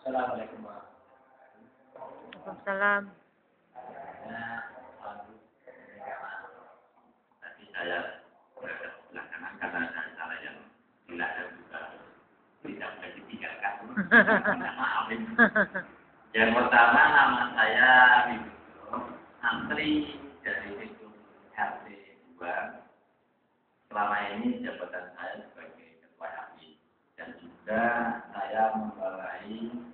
Assalamualaikum warahmatullahi Waalaikumsalam. wabarakatuh. Tadi saya berada di sebelah kanan karena ada salah yang tidak dan juga tidak boleh ditinggalkan. Maaf ini. Yang pertama nama saya Widodo, antri dari Gedung RT 2. Selama ini jabatan saya sebagai ketua RT dan juga saya membawahi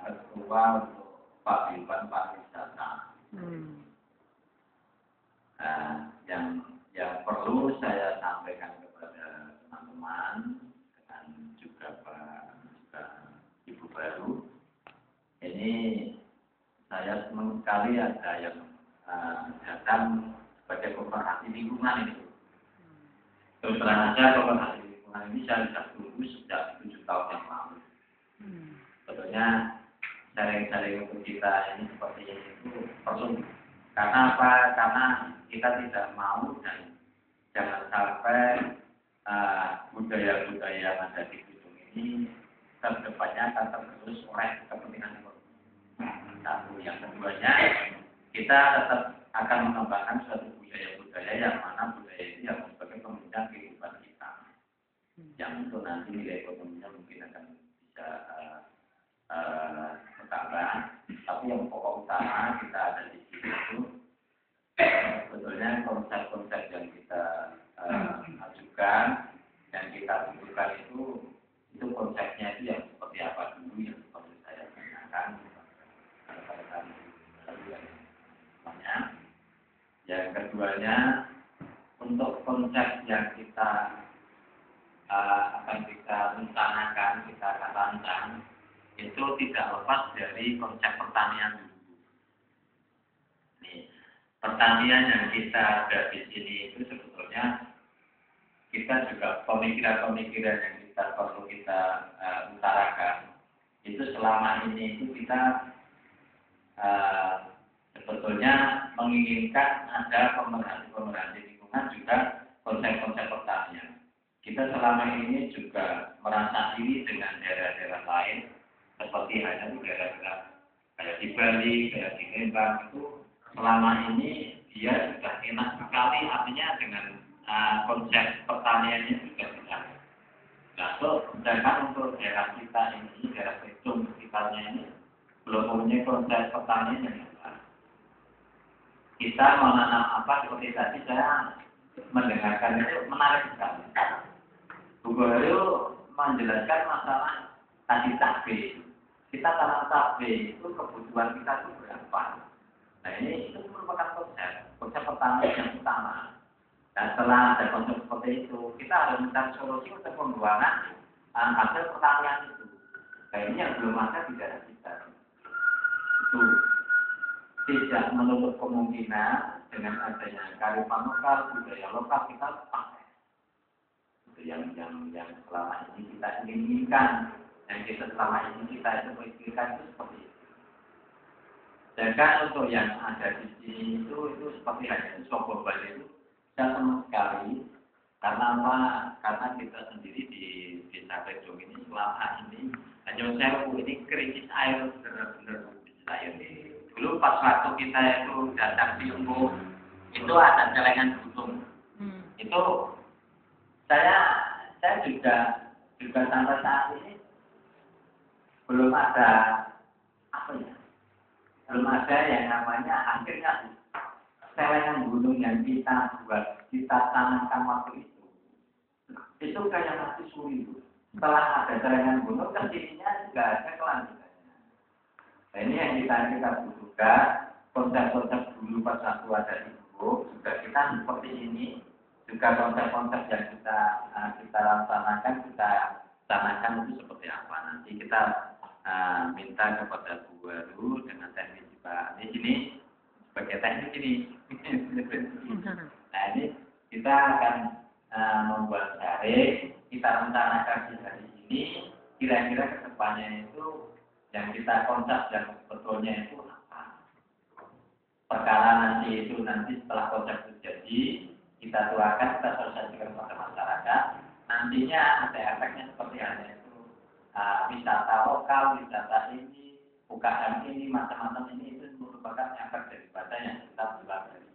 ketua untuk Paguyuban Pariwisata. Yang perlu saya sampaikan kepada teman-teman dan juga Ibu baru, ini saya senang sekali ada yang datang sebagai pemerhati lingkungan ini. Terus terang saja pemerhati lingkungan ini saya sudah tunggu sejak 7 tahun yang lalu. Sebetulnya sharing-sharing untuk kita ini seperti ini itu perlu. Karena apa? Karena kita tidak mau dan jangan sampai budaya-budaya yang ada di gedung ini kedepannya akan tergerus oleh kepentingan ekonomi. Satu, yang keduanya kita tetap akan mengembangkan suatu budaya-budaya yang mana budaya ini yang sebagai penunjang kehidupan kita. Yang itu nanti nilai ekonominya mungkin akan bisa bertambah. Tapi yang pokok utama kita ada di sini itu sebetulnya konsep-konsep yang kita ajukan dan kita butuhkan itu konsepnya itu yang seperti apa dulu yang seperti saya tanyakan pada kali yang namanya. Yang keduanya untuk konsep yang kita akan kita rencanakan, kita akan rancang itu tidak lepas dari konsep pertanian dulu. Pertanian yang kita ada di sini itu sebetulnya kita juga pemikiran-pemikiran yang kita perlu kita utarakan itu selama ini itu kita sebetulnya menginginkan ada pemerhati lingkungan juga konsep-konsep pertanian. Kita selama ini juga merasa iri dengan daerah-daerah lain seperti hanya di daerah-daerah kayak di Bali, kayak di Lembang itu. Selama ini dia sudah enak sekali, artinya dengan konsep pertaniannya sudah bisa. Nah, sedangkan untuk daerah kita ini, daerah Gedung sekitarnya ini belum mempunyai konsep pertanian yang jelas. Kita menanam apa seperti tadi saya mendengarkan itu menarik sekali. Bu Guru menjelaskan masalah tadi cabai. Kita tanam cabai itu kebutuhan kita itu berapa? Nah ini itu merupakan konsep pertanian yang utama. Dan setelah ada konsep seperti itu, kita harus mencari solusi untuk pembuangan hasil pertanian itu. Nah ini yang belum ada di daerah kita. Itu tidak menutup kemungkinan dengan adanya kearifan lokal, budaya lokal kita pakai. Itu yang selama ini kita inginkan, yang kita selama ini kita pikirkan itu seperti itu. Sedangkan untuk yang ada di sini itu seperti hanya Sobo Bali itu saya senang sekali karena apa? Karena kita sendiri di Desa Gedung ini selama ini hanya saya ini krisis air benar-benar air. Dulu pas waktu kita itu datang di Umbu itu ada celengan gunung. Itu saya juga sampai saat ini belum ada apa ya? Belum ada yang namanya akhirnya celengan gunung yang kita buat, kita tanamkan waktu itu kayak mati suri. Setelah ada celengan gunung, kesininya juga ada kelanjutannya. Nah ini yang kita butuhkan, konsep-konsep dulu pas waktu ada ibu, juga kita seperti ini, juga konsep-konsep yang kita laksanakan, kita tanamkan itu seperti apa. Nanti kita minta kepada Bu Baru dengan teknik Pak di sini sebagai teknik ini. Nah ini kita akan membuat sharing, kita rencanakan dari sini kira-kira kedepannya itu yang kita konsep yang sebetulnya itu apa. Perkara nanti setelah konsep itu jadi kita tuakan, kita sosialisasikan kepada masyarakat. Nantinya ada efeknya seperti halnya itu wisata lokal, wisata UKM ini, macam-macam ini itu merupakan efek daripada yang kita pelajari.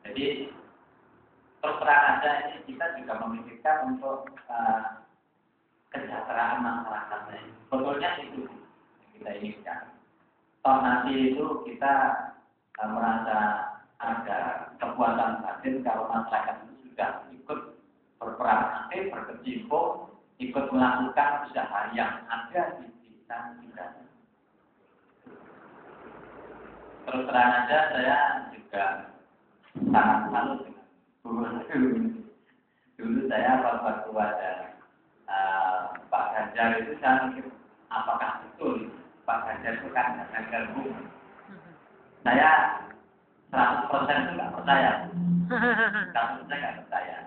Jadi terus terang aja ini kita juga memikirkan untuk kesejahteraan masyarakatnya. Betulnya itu yang kita inginkan. Toh nanti itu kita merasa ada kekuatan batin kalau masyarakat itu sudah ikut berperan aktif, berkecimpung, ikut melakukan usaha yang ada di desa kita. Terus terang aja saya juga sangat salut dengan guru. Dulu saya waktu ada Pak Ganjar itu saya mikir apakah betul Pak Ganjar itu kan Ganjar Bu. Saya 100% itu nggak percaya. 100% nggak percaya.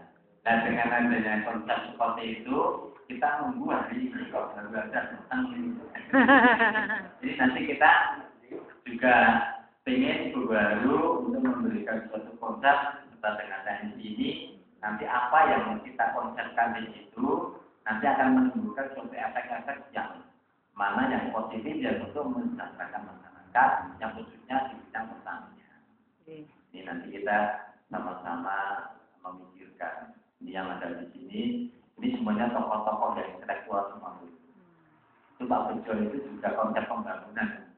Nah dengan adanya konsep seperti itu kita nunggu hari ini kok baru ada tentang ini. Jadi nanti kita juga ingin baru untuk memberikan suatu konsep dengan teknik ini. Nanti apa yang kita konsepkan di situ nanti akan menimbulkan suatu efek-efek yang mana yang positif yang untuk mensejahterakan masyarakat yang khususnya di bidang pertanian. Ini nanti kita sama-sama memikirkan. Ini yang ada di sini. Ini semuanya tokoh-tokoh yang intelektual semua. Itu Pak Bejo itu juga konsep pembangunan.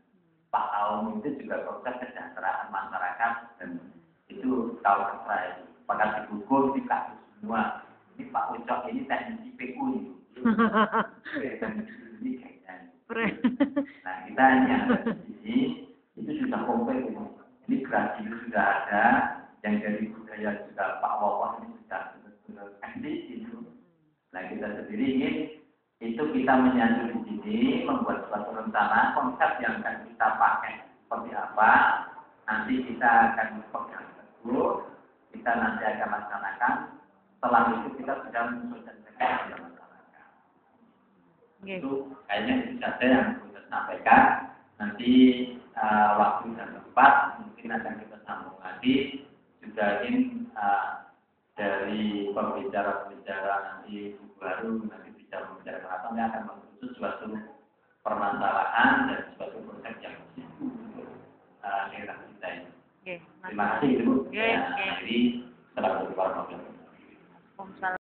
Pak Aum itu juga konsep kesejahteraan masyarakat dan itu tahu apa itu. Pakai gugur di kasus semua. Ini Pak Ucok ini teknisi PU itu. Ini kayaknya. Nah kita ini yang ada di sini itu sudah komplit ini. Ini gerasi itu sudah ada. Yang dari budaya juga Pak Wawan ini sudah benar-benar eksis itu. Nah kita sendiri ingin itu kita menyatu di sini membuat suatu rencana konsep yang akan kita pakai seperti apa. Nanti kita akan pegang teguh. Kita nanti akan laksanakan. Setelah itu kita sudah mensosialisasikan masyarakat. Itu kayaknya itu saja yang kita sampaikan. Nanti waktu dan tempat mungkin akan kita sambung lagi. Juga ingin dari pembicara-pembicara nanti baru nanti bisa membicarakan apa yang akan mengkhusus suatu permasalahan dan suatu konsep yang untuk daerah kita ini. Terima kasih Ibu. Jadi selamat berpuasa.